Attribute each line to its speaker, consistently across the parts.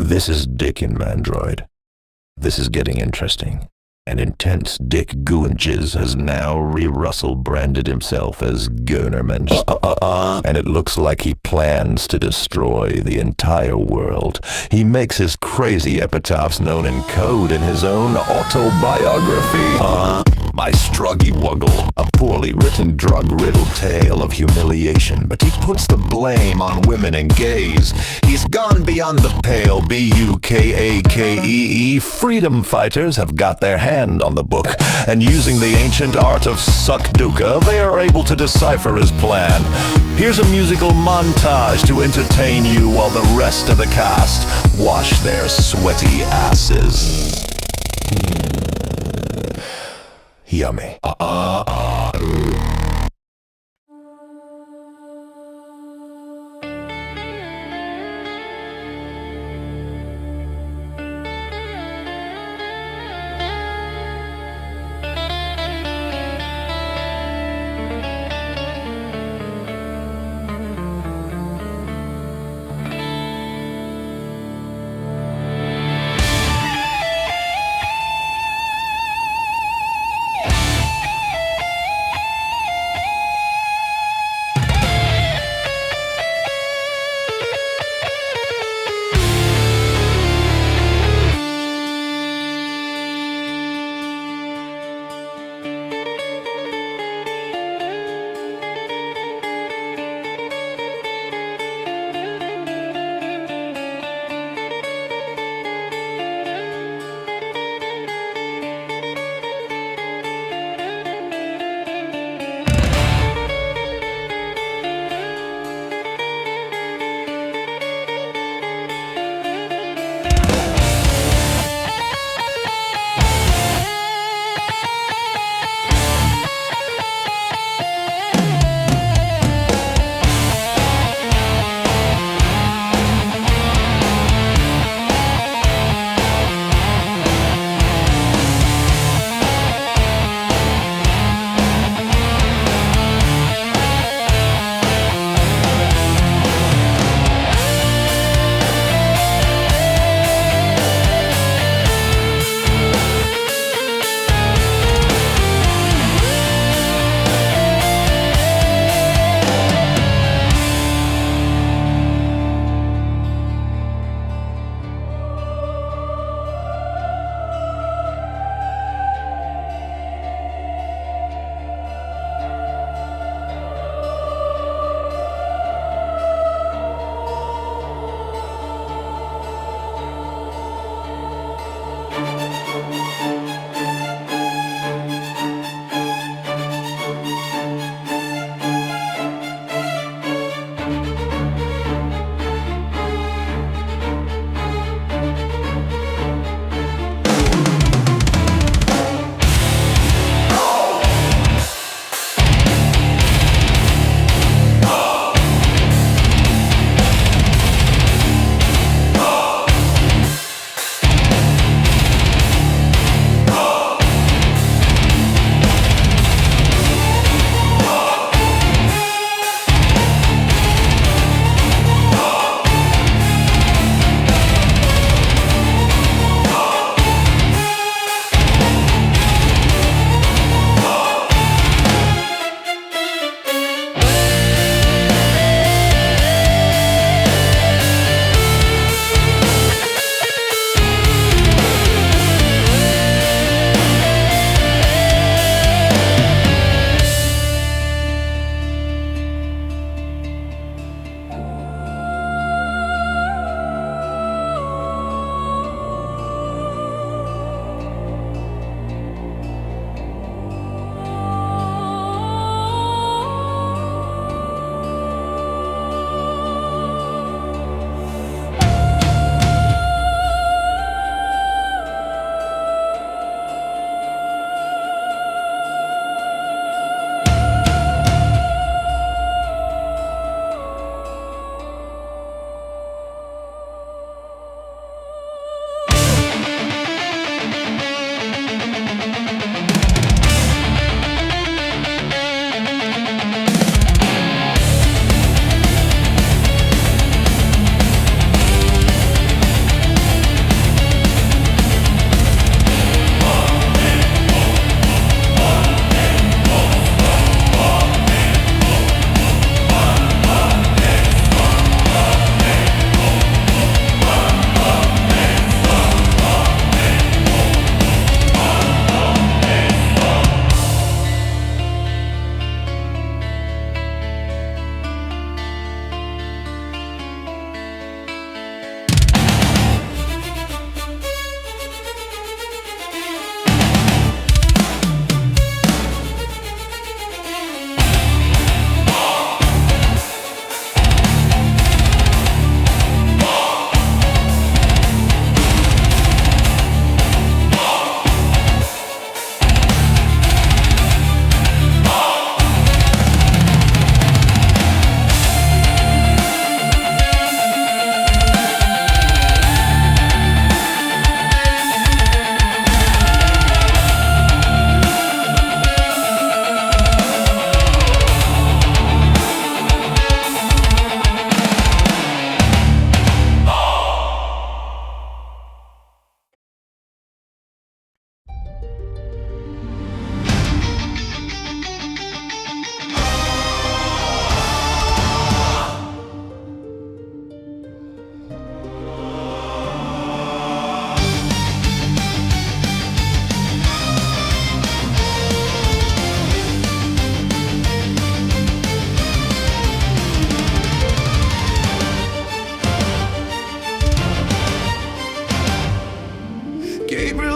Speaker 1: This is Dick in Mandroid. This is getting interesting. An intense Dick Gooinges has now Russell branded himself as Goonerman. And it looks like he plans to destroy the entire world. He makes his crazy epitaphs known in code in his own autobiography. My Struggy Wuggle, a poorly written drug-riddled tale of humiliation, but he puts the blame on women and gays. He's gone beyond the pale, Bukakee. Freedom fighters have got their hand on the book, and using the ancient art of Suckduka, they are able to decipher his plan. Here's a musical montage to entertain you while the rest of the cast wash their sweaty asses. Yummy.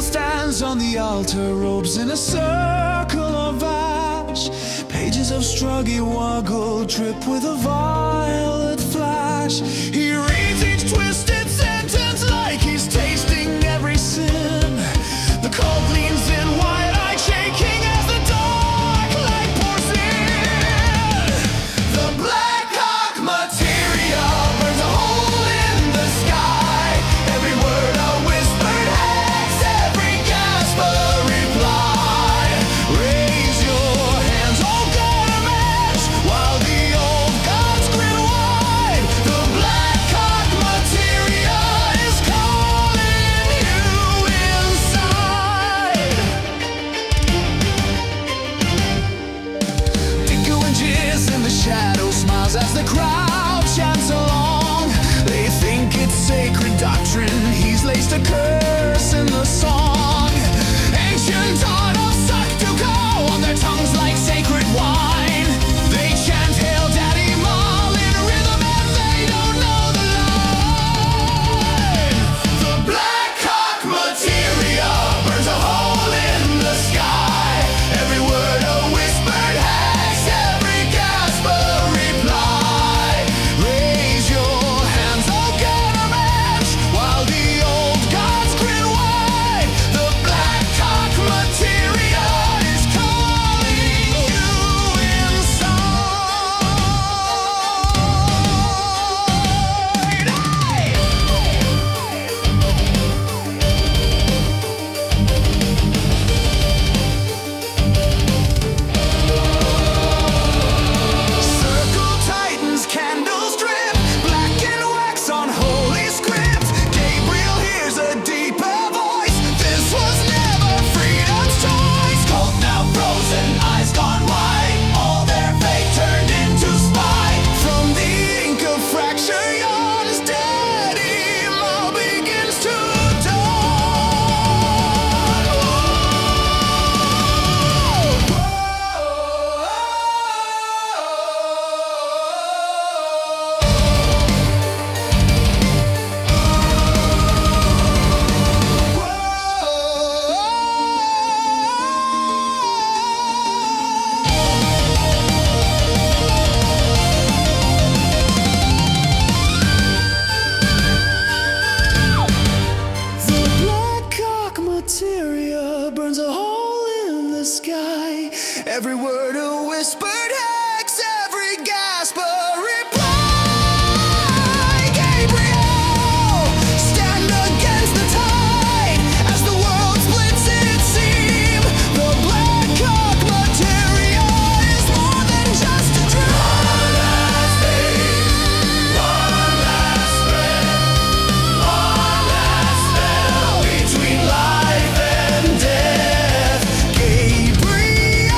Speaker 2: angel stands on the altar, robes in a circle of ash. Pages of struggy woggle drip with a violet flash. He reads each twisted sentence like he's tasting every sin. The cult leans in, wide-eyed, shaking as the dark light pours in. The black hawk materia burns a hole in the sky. Every word a whispered hex, every gasp a reply. Raise your hands, oh God, a match, while the old gods grin wide. The black hawk materia is calling you inside. Dingo and Jizz in the shadow smiles as the crowd chants along. They think it's sacred doctrine, he's laced a curse in the song. Ancient art of Suck-to-Go on their tongues like sacred wine. They chant Hail Daddy Mal in rhythm and they don't know the line. The black hawk materia burns a hole in the sky. Every word a whispered hex, every gasp a reply. Raise your hands, oh God, a match, while the old gods grin wide. The black hawk materia is calling you Circle tightens, candles drip, black and wax on holy script. Gabriel hears a deeper voice. This was never freedom's choice. Cold now frozen, eyes gone wide. All their faith turned into spite. From the ink of fracture yawns, Daddy Mal begins to The black hawk materia burns a hole in the sky. Every word a whispered hex, every gasp a reply. Gabriel, stand against the tide as the world splits its seam. The black hawk materia is more than just a dream. One last thing, one last thread, one last spell between life and death. Gabriel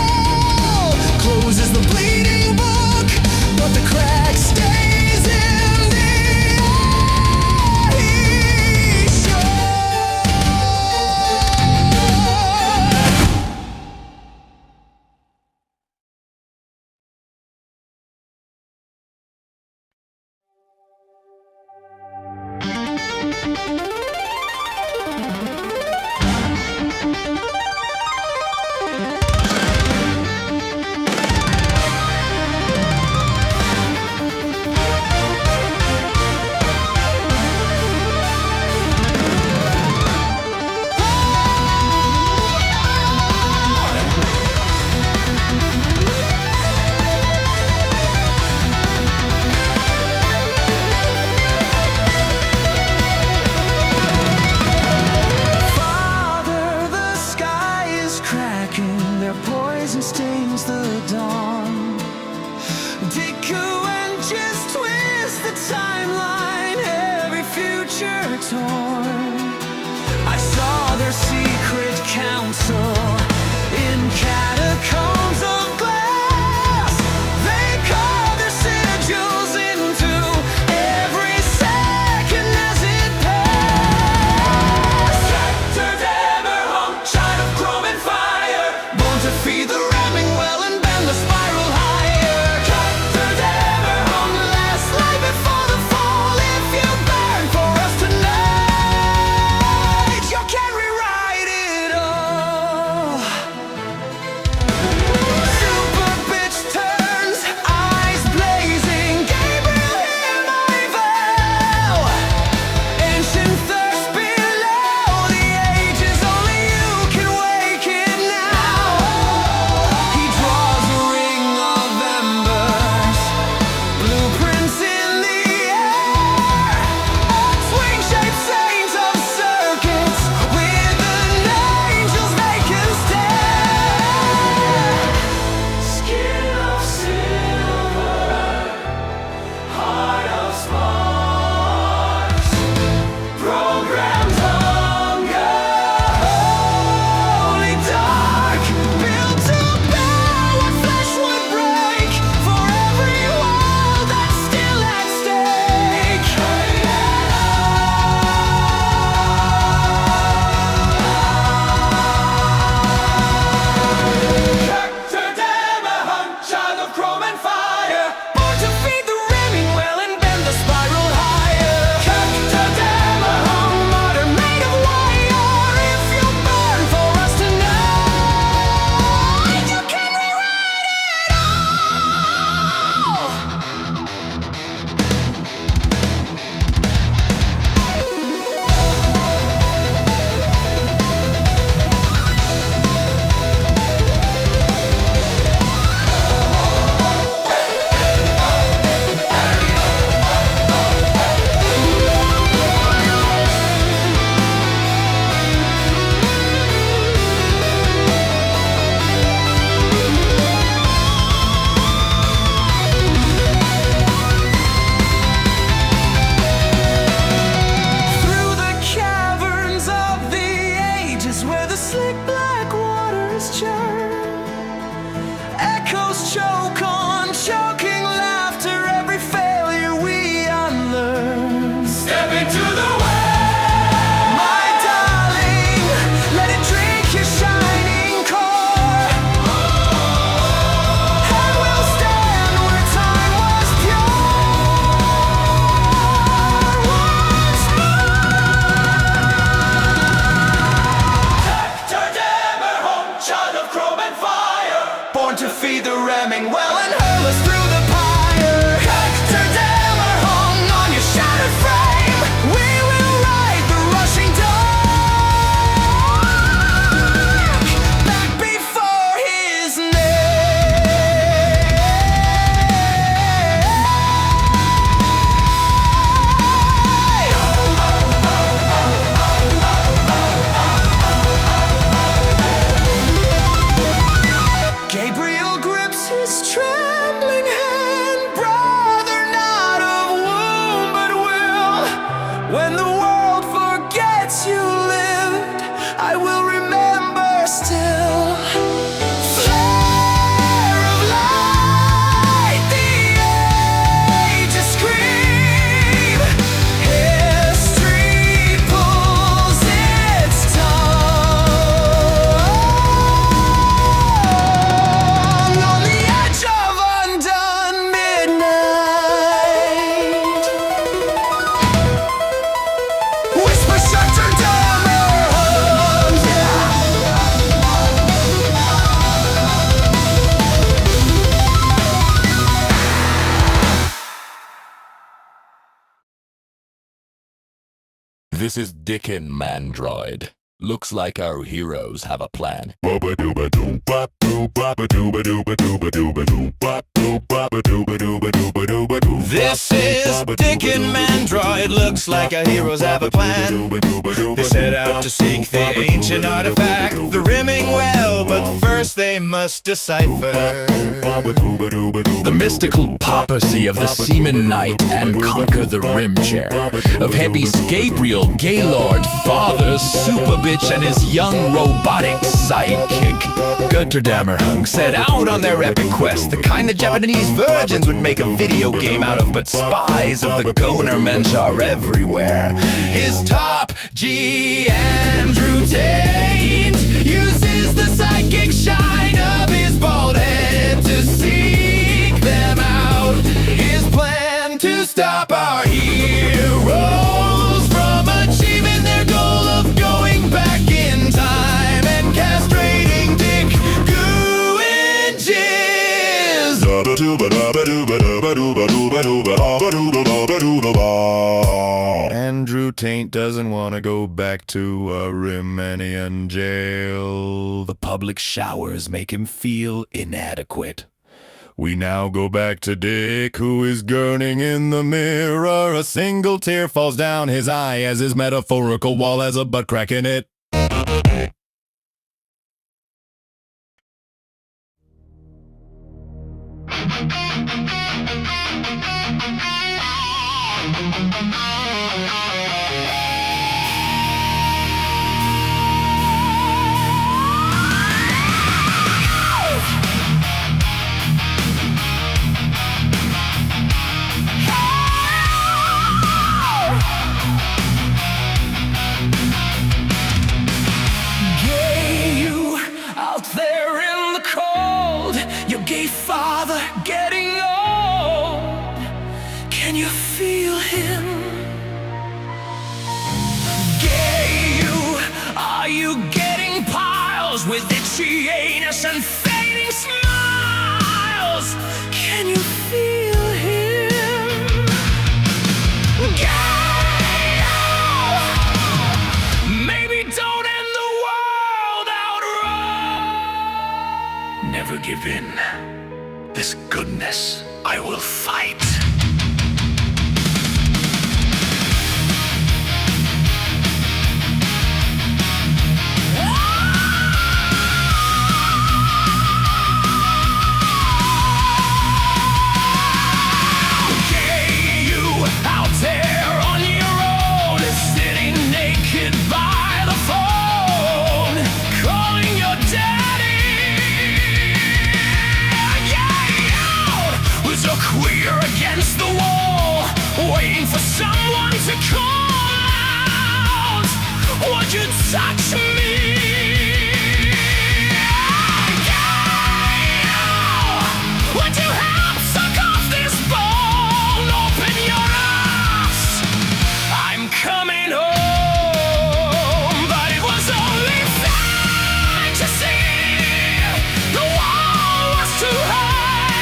Speaker 2: closes the bleeding book, but the crack stays in the eye he showed. Father, the sky is cracking, their poison stains the dawn. Diku and just twist the timeline, every future torn. I saw their secret council in catacombs of glass. They carved their sigils into every second as it passed. Shattered Emerald, shine of chrome and fire, born to feed the ramming well and bend the spiral higher. Shattered Emerald, last light before the fall. If you burn for us tonight. flaming well and hurl us through the pyre. Hector Dammer hung on your shattered frame. We will ride the rushing dark back before his Gabriel grips his trembling hand, brother not of womb but will. When the world forgets you lived, I will remember still. Flare of light, the ages scream. History pulls its tongue on the edge of undone midnight. Whisper Scepter Dammer hung.
Speaker 3: This is Dickin Mandroid. Looks like our heroes have a plan.
Speaker 2: This is Dickin Mandroid. Looks like our heroes have a plan. They set out to seek the ancient artifact, the rimming well, but first they must decipher
Speaker 3: The mystical papacy of the Seaman Knight and conquer the rim chair of Heavy's Gabriel, Gaylord, Father, Super Bitch, and his young robotic sidekick. Götterdammerhung set out on their epic quest, the kind that Japanese virgins would make a video game out of, but spies of the Gonermensch are everywhere. His top G, Andrew Tate, uses the psychic shine of his bald head to seek them out. His plan to stop our heroes from achieving their goal of going back in time and castrating Dick, Goo, and Jizz. Andrew Taint doesn't want to go back to a Riemannian jail. The public showers make him feel inadequate. We now go back to Dick, who is gurning in the mirror. A single tear falls down his eye as his metaphorical wall has a butt crack in it. Gay, you out there in the cold, your gay father getting old. Can you feel him? Gay, you, are you getting piles with itchy anus and fading smiles? Can you feel him? Gay, oh, maybe don't end the world outright. Never give in. This goodness I will fight. Gay, you out there on your own, sitting naked by the phone, calling your daddy. Gay, out was a queer against the wall, waiting for someone to call out. Would you touch me? Gay, would you help suck off this bone? Open your eyes. I'm coming home, but it was only fantasy. The wall was too high.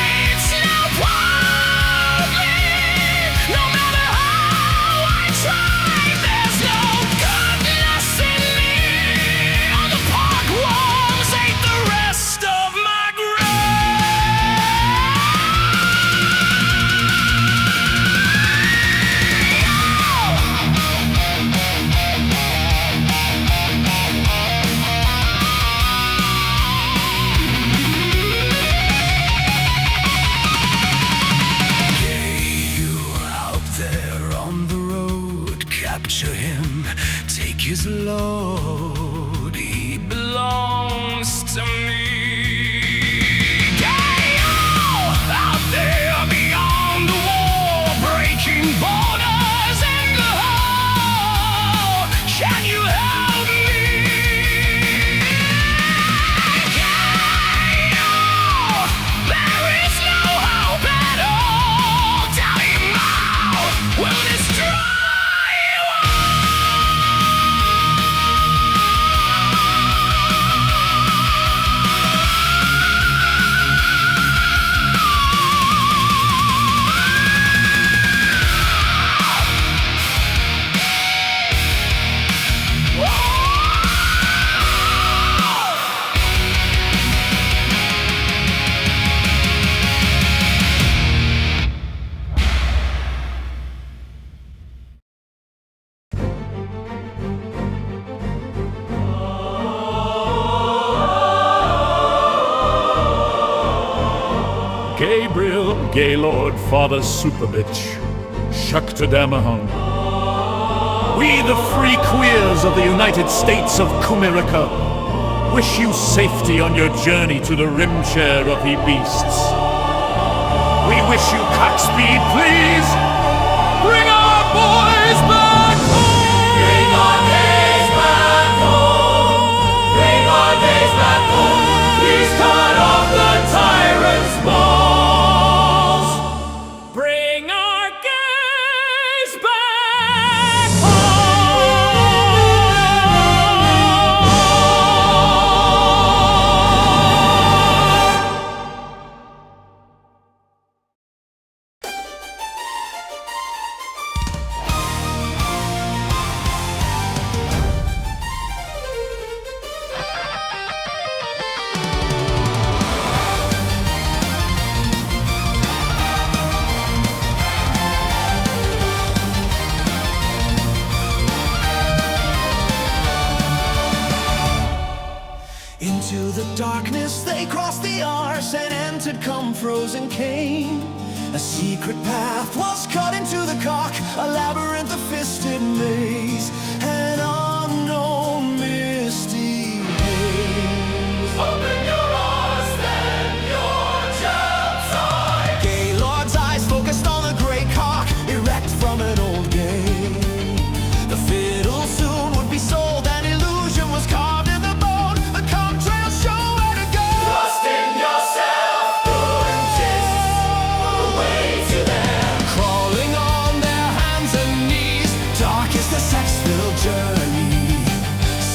Speaker 3: his load, he belongs to me. Gale, out there beyond the wall, breaking borders in the hall. Can you help me? Gale, there is no hope at all. Daddy Mouth will destroy.
Speaker 4: Gabriel, Gaylord, Father Superbitch, Shuktadamahung. We, the free queers of the United States of Kumirica, wish you safety on your journey to the rim chair of he beasts. We wish you cock speed, please. Bring our boys back home! Bring our days back home! Bring our days back home! Please cut off the tyrant's balls! Bring our gays back
Speaker 2: Into the darkness they crossed the arse and entered come frozen cane. A secret path was cut into the cock, a labyrinth of fisted maze, an unknown misty haze. Open your eyes, then your gems eye. Gaylord's eyes focused on the great cock, erect from an old game. The fiddle soon would be sold, an illusion was carved in the bone. The contrails show where to go. Trust in yourself, Oranges, the way to them. Crawling on their hands and knees, dark is the sex-filled journey.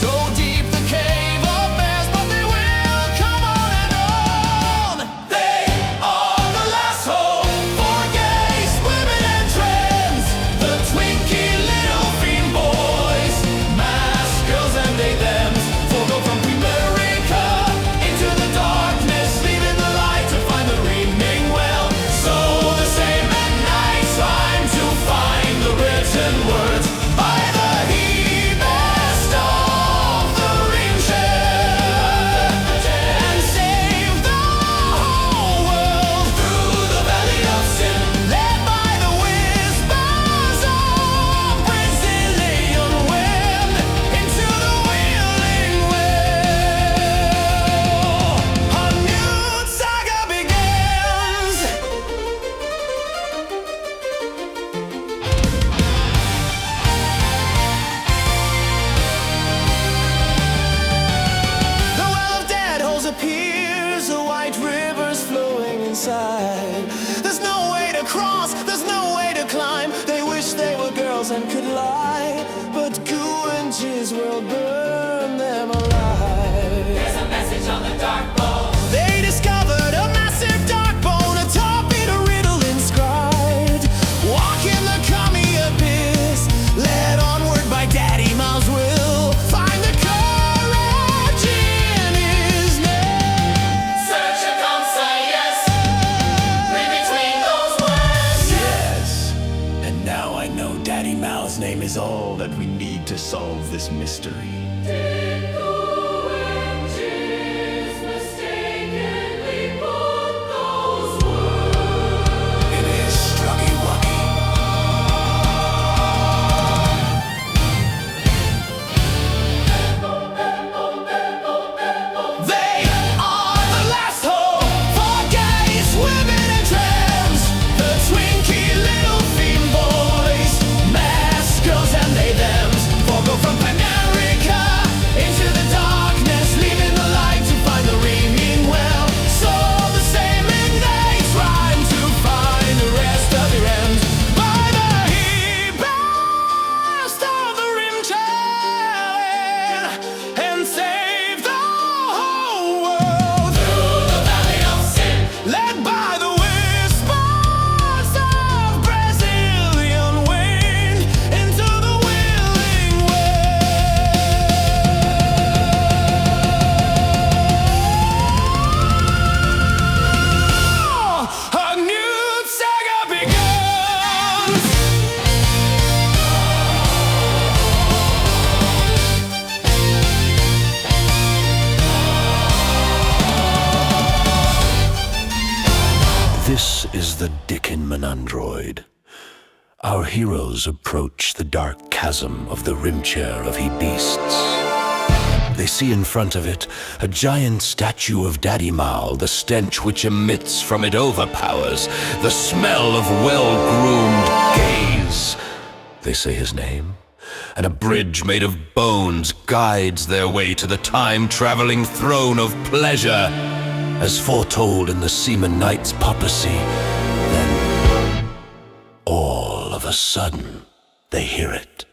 Speaker 2: So deep the cave of bears, but they will come on and on. They are the last hope for gays, women and trends. The twinky little fiend boys, masked girls and they thems, forego from America into the darkness, leaving the light to find the reaming well. So the same at night, time to find the written words by the he best of the ring share, and save the whole world through the valley of sin, led by the whispers of Brazilian wind into the wheeling will. A new saga begins. The well of dead holes appears, the white river's flowing inside. There's no way to cross, there's no way to climb. They wish they were girls and could lie, but goo and jizz will burn them alive. There's a message on the dark bone. They discovered a massive dark bone, atop it a riddle inscribed. Walk in the commie abyss, led onward by Daddy Mouse will find the courage in his name. Search a yes, read between those words. Yes, and now I know Daddy Mouse' name is all that we need to solve this mystery. It is Struggy Wuggy.
Speaker 5: is the Dickin Manandroid. Our heroes approach the dark chasm of the rim-chair of he beasts. They see in front of it a giant statue of Daddy Mao. The stench which emits from it overpowers the smell of well-groomed gaze. They say his name, and a bridge made of bones guides their way to the time-traveling throne of pleasure, as foretold in the Seaman Knight's prophecy. Then, all of a sudden, they hear it.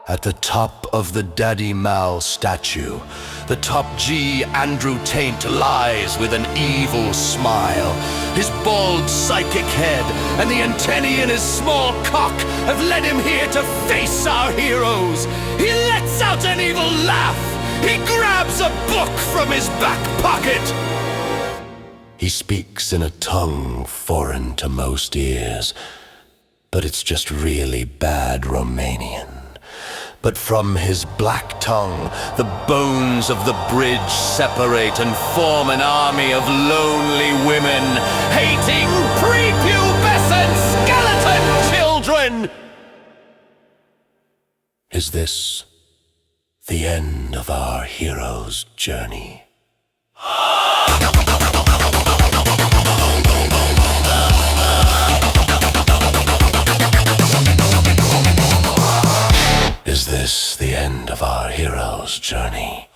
Speaker 5: At the top of the Daddy Mal statue, the top G, Andrew Taint, lies with an evil smile. His bald psychic head and the antennae in his small cock have led him here to face our heroes. He lets out an evil laugh. He grabs a book from his back pocket. He speaks in a tongue foreign to most ears, but it's just really bad Romanian. But from his black tongue, the bones of the bridge separate and form an army of lonely women, hating prepubescent skeleton children. Is this the end of our hero's journey? Is this the end of our hero's journey?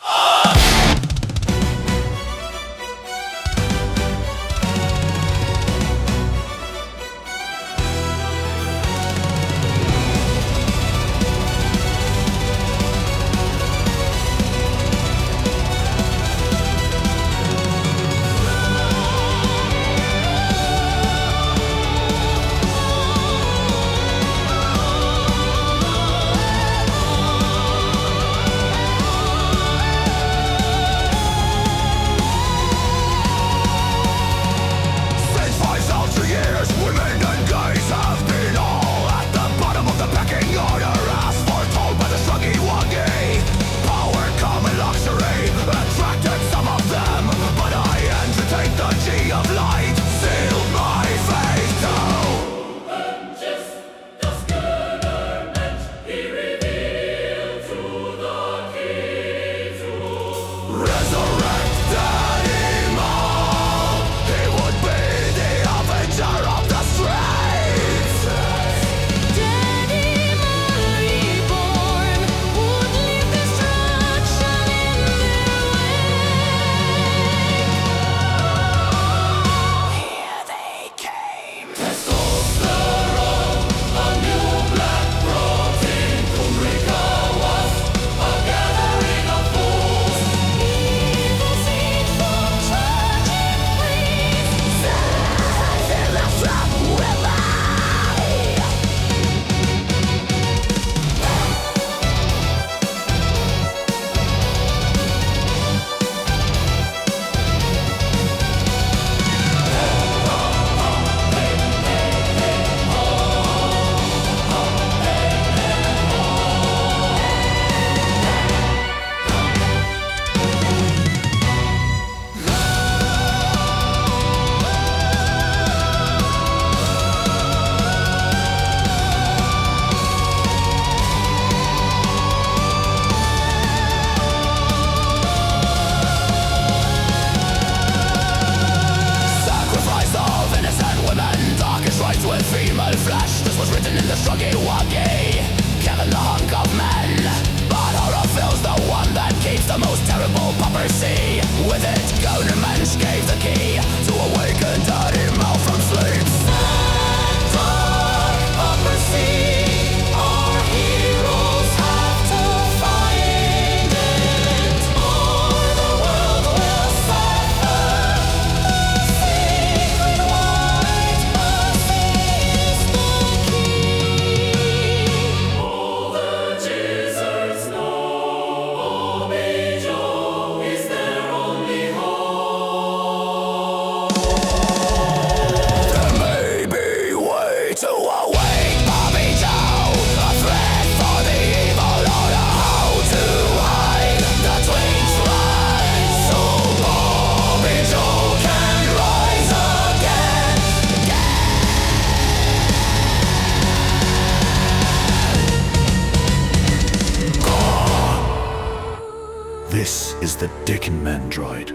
Speaker 6: This is the Dickin Mandroid,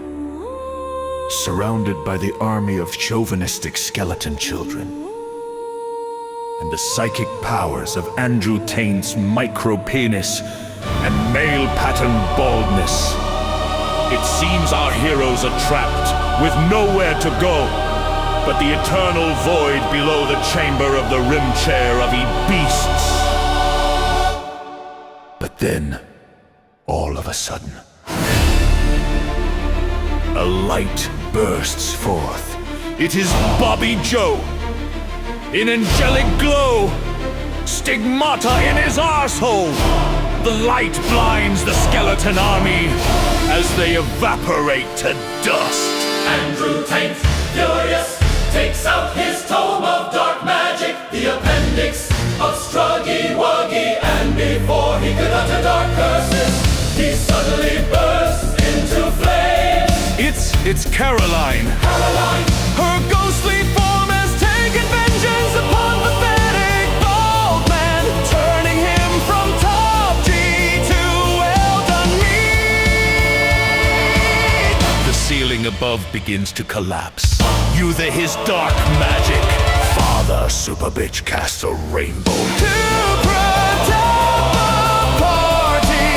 Speaker 6: surrounded by the army of chauvinistic skeleton children, and the psychic powers of Andrew Taint's micro-penis and male-pattern baldness.
Speaker 4: It seems our heroes are trapped, with nowhere to go, but the eternal void below the chamber of the rim chair of beasts.
Speaker 6: But then, all of a sudden,
Speaker 4: A light bursts forth. It is Bobby Joe. In angelic glow, stigmata in his arsehole. The light blinds the skeleton army as they evaporate to dust.
Speaker 7: Andrew Taint, furious, takes out his tome of dark magic, the appendix of Struggy Wuggy, and before he could utter dark curses, he suddenly bursts into flame.
Speaker 4: It's Caroline.
Speaker 7: Her ghostly form has taken vengeance upon pathetic bald man, turning him from top G to well done meat.
Speaker 4: The ceiling above begins to collapse. Using his dark magic, Father Super Bitch casts a rainbow.
Speaker 7: To protect the party,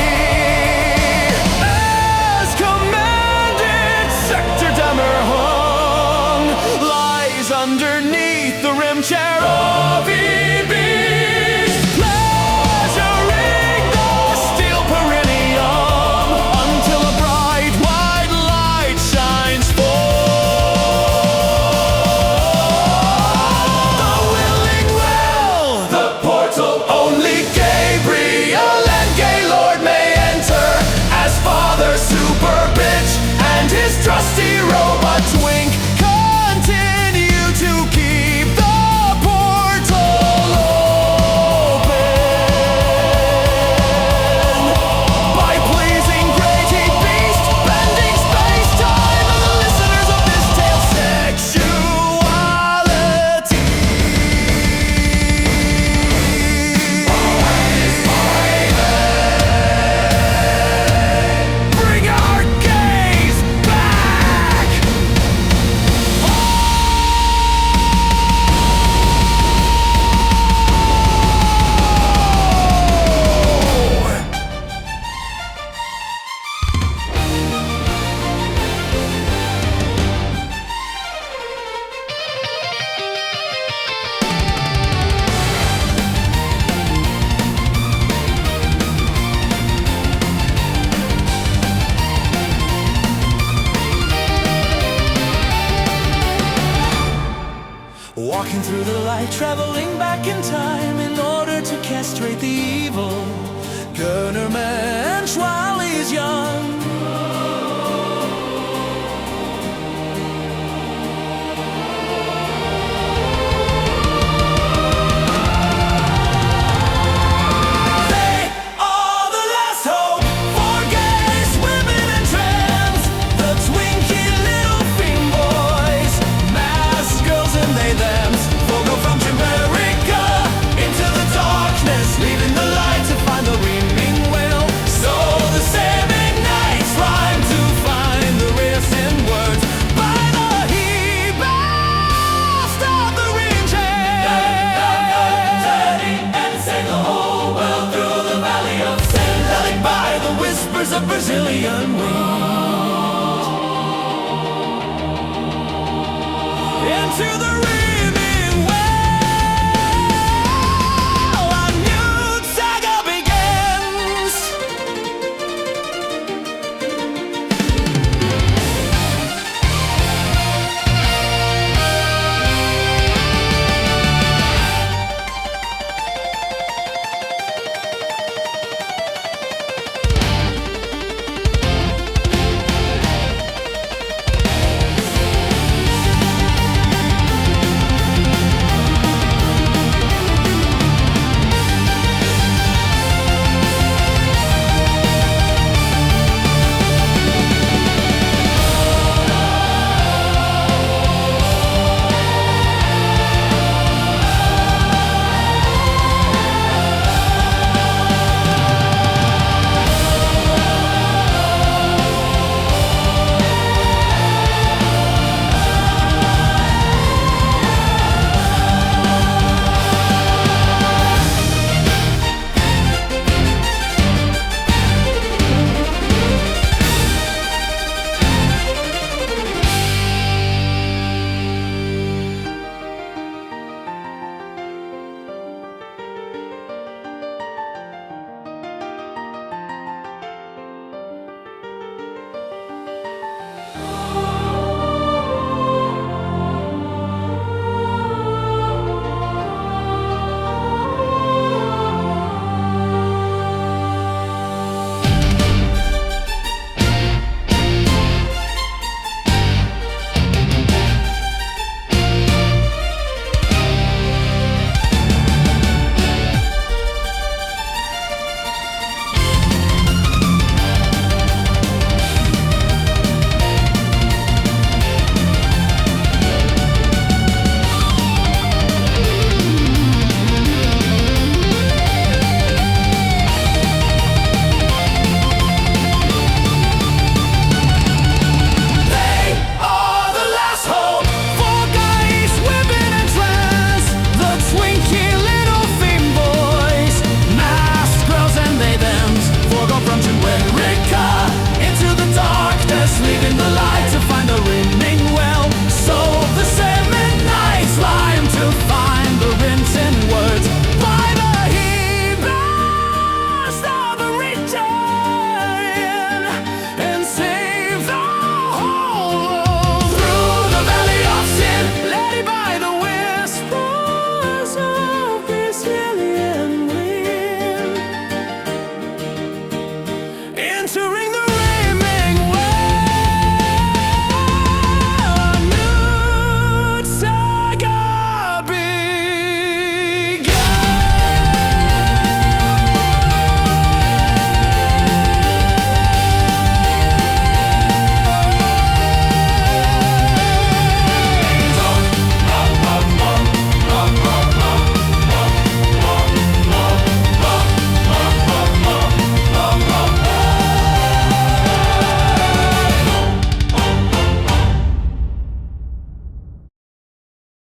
Speaker 7: as commanded, Sector Demerhung lies underneath the rim chair of EBs, pleasuring the steel perineum until a bright white light shines forth. The willing will, the portal only Gabriel and Gaylord may enter, as Father Super Bitch and his trusty robot Twink continue to keep the portal open. By pleasing great heat beast, bending space-time, and the listeners of this tale sexuality. Bring our gaze back! Walking through the light, traveling back in time in order to castrate the evil. Gunnerman while he's young. They are the last hope for gays, women, and trans. The twinky little thing boys, masked girls and they thems, go from Jamaica into the darkness, leaving the light to find the reaming well. So the seven nights rhyme to find the racing words by the he-bast of the ring chain. And sang the whole world through the valley of sin, lulling by the whispers of Brazilian wind. Into the